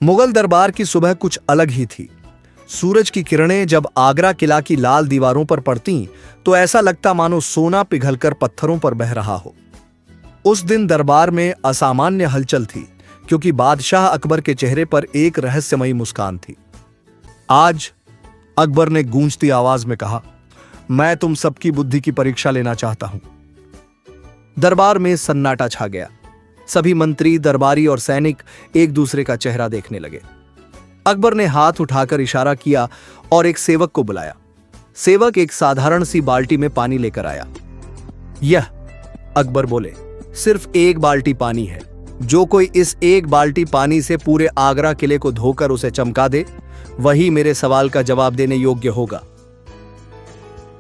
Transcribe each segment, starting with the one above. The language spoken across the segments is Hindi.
मुगल दरबार की सुबह कुछ अलग ही थी। सूरज की किरणें जब आगरा किला की लाल दीवारों पर पड़ती तो ऐसा लगता मानो सोना पिघलकर पत्थरों पर बह रहा हो। उस दिन दरबार में असामान्य हलचल थी, क्योंकि बादशाह अकबर के चेहरे पर एक रहस्यमयी मुस्कान थी। आज अकबर ने गूंजती आवाज में कहा, मैं तुम सबकी बुद्धि की परीक्षा लेना चाहता हूं। दरबार में सन्नाटा छा गया। सभी मंत्री, दरबारी और सैनिक एक दूसरे का चेहरा देखने लगे। अकबर ने हाथ उठाकर इशारा किया और एक सेवक को बुलाया। सेवक एक साधारण सी बाल्टी में पानी लेकर आया। यह, अकबर बोले, सिर्फ एक बाल्टी पानी है। जो कोई इस एक बाल्टी पानी से पूरे आगरा किले को धोकर उसे चमका दे, वही मेरे सवाल का जवाब देने योग्य होगा।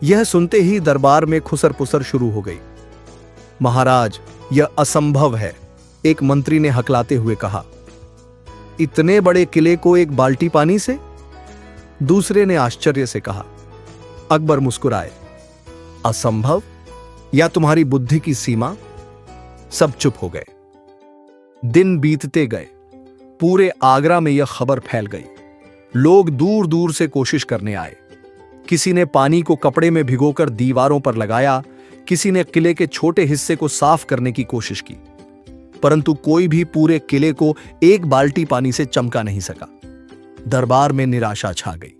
यह सुनते ही दरबार में खुसर पुसर शुरू हो गई। महाराज, यह असंभव है, एक मंत्री ने हकलाते हुए कहा। इतने बड़े किले को एक बाल्टी पानी से? दूसरे ने आश्चर्य से कहा। अकबर मुस्कुराए। असंभव या तुम्हारी बुद्धि की सीमा? सब चुप हो गए। दिन बीतते गए। पूरे आगरा में यह खबर फैल गई। लोग दूर दूर से कोशिश करने आए। किसी ने पानी को कपड़े में भिगोकर दीवारों पर लगाया, किसी ने किले के छोटे हिस्से को साफ करने की कोशिश की, परंतु कोई भी पूरे किले को एक बाल्टी पानी से चमका नहीं सका। दरबार में निराशा छा गई।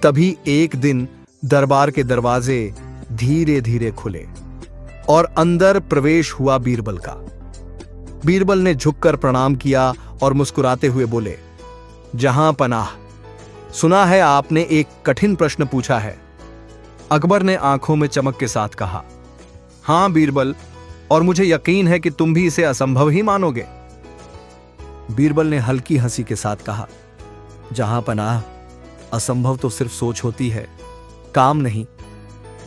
तभी एक दिन दरबार के दरवाजे धीरे धीरे खुले और अंदर प्रवेश हुआ बीरबल का। बीरबल ने झुककर प्रणाम किया और मुस्कुराते हुए बोले, जहां पनाह, सुना है आपने एक कठिन प्रश्न पूछा है। अकबर ने आंखों में चमक के साथ कहा, हां बीरबल, और मुझे यकीन है कि तुम भी इसे असंभव ही मानोगे। बीरबल ने हल्की हंसी के साथ कहा, जहां पनाह, असंभव तो सिर्फ सोच होती है, काम नहीं।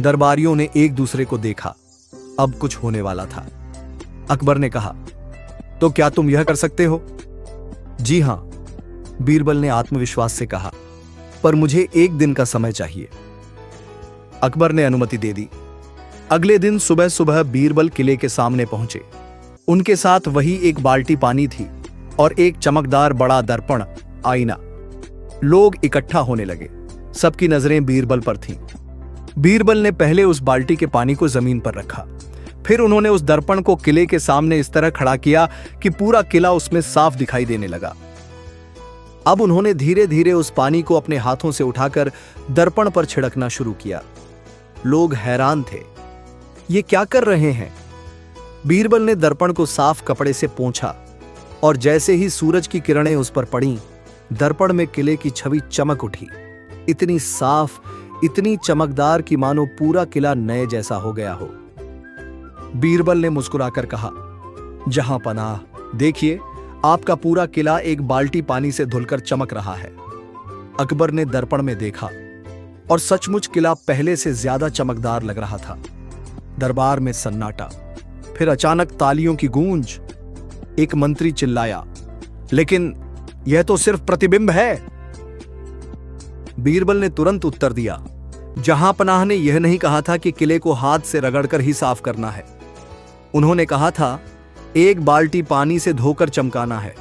दरबारियों ने एक दूसरे को देखा। अब कुछ होने वाला था। अकबर ने कहा, तो क्या तुम यह कर सकते हो? जी हां, बीरबल ने आत्मविश्वास से कहा, पर मुझे एक दिन का समय चाहिए। अकबर ने अनुमति दे दी। अगले दिन सुबह सुबह बीरबल किले के सामने पहुंचे। उनके साथ वही एक बाल्टी पानी थी और एक चमकदार बड़ा दर्पण, आईना। लोग इकट्ठा होने लगे। सबकी नजरें बीरबल पर थीं। बीरबल ने पहले उस बाल्टी के पानी को जमीन पर रखा। फिर उन्होंने उस दर्पण को किले के सामने इस तरह खड़ा किया कि पूरा किला उसमें साफ दिखाई देने लगा। अब उन्होंने धीरे धीरे उस पानी को अपने हाथों से उठाकर दर्पण पर छिड़कना शुरू किया। लोग हैरान थे, ये क्या कर रहे हैं? बीरबल ने दर्पण को साफ कपड़े से पोंछा और जैसे ही सूरज की किरणें उस पर पड़ीं, दर्पण में किले की छवि चमक उठी। इतनी साफ, इतनी चमकदार कि मानो पूरा किला नए जैसा हो गया हो। बीरबल ने मुस्कुराकर कहा, जहां पनाह, देखिए, आपका पूरा किला एक बाल्टी पानी से धुलकर चमक रहा है। अकबर ने दर्पण में देखा और सचमुच किला पहले से ज्यादा चमकदार लग रहा था। दरबार में सन्नाटा। फिर अचानक तालियों की गूंज। एक मंत्री चिल्लाया, लेकिन यह तो सिर्फ प्रतिबिंब है। बीरबल ने तुरंत उत्तर दिया, जहां पनाह ने यह नहीं कहा था कि किले को हाथ से रगड़कर ही साफ करना है। उन्होंने कहा था, एक बाल्टी पानी से धोकर चमकाना है।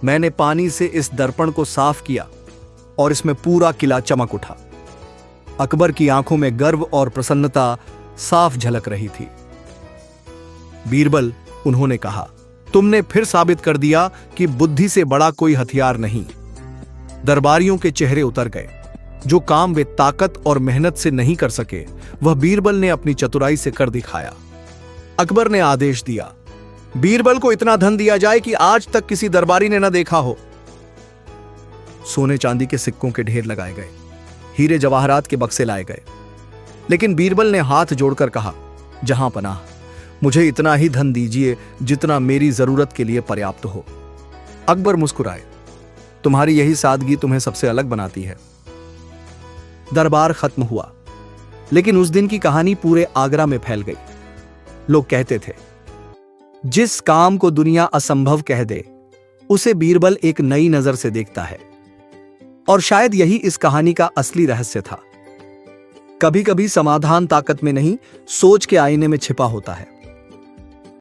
मैंने पानी से इस दर्पण को साफ किया और इसमें पूरा किला चमक उठा। अकबर की आंखों में गर्व और प्रसन्नता साफ झलक रही थी। बीरबल, उन्होंने कहा, तुमने फिर साबित कर दिया कि बुद्धि से बड़ा कोई हथियार नहीं। दरबारियों के चेहरे उतर गए। जो काम वे ताकत और मेहनत से नहीं कर सके, वह बीरबल ने अपनी चतुराई से कर दिखाया। अकबर ने आदेश दिया, बीरबल को इतना धन दिया जाए कि आज तक किसी दरबारी ने न देखा हो। सोने चांदी के सिक्कों के ढेर लगाए गए। हीरे जवाहरात के बक्से लाए गए। लेकिन बीरबल ने हाथ जोड़कर कहा, जहां पनाह, मुझे इतना ही धन दीजिए जितना मेरी जरूरत के लिए पर्याप्त हो। अकबर मुस्कुराए, तुम्हारी यही सादगी तुम्हें सबसे अलग बनाती है। दरबार खत्म हुआ, लेकिन उस दिन की कहानी पूरे आगरा में फैल गई। लोग कहते थे, जिस काम को दुनिया असंभव कह दे, उसे बीरबल एक नई नजर से देखता है। और शायद यही इस कहानी का असली रहस्य था। कभी कभी समाधान ताकत में नहीं, सोच के आईने में छिपा होता है।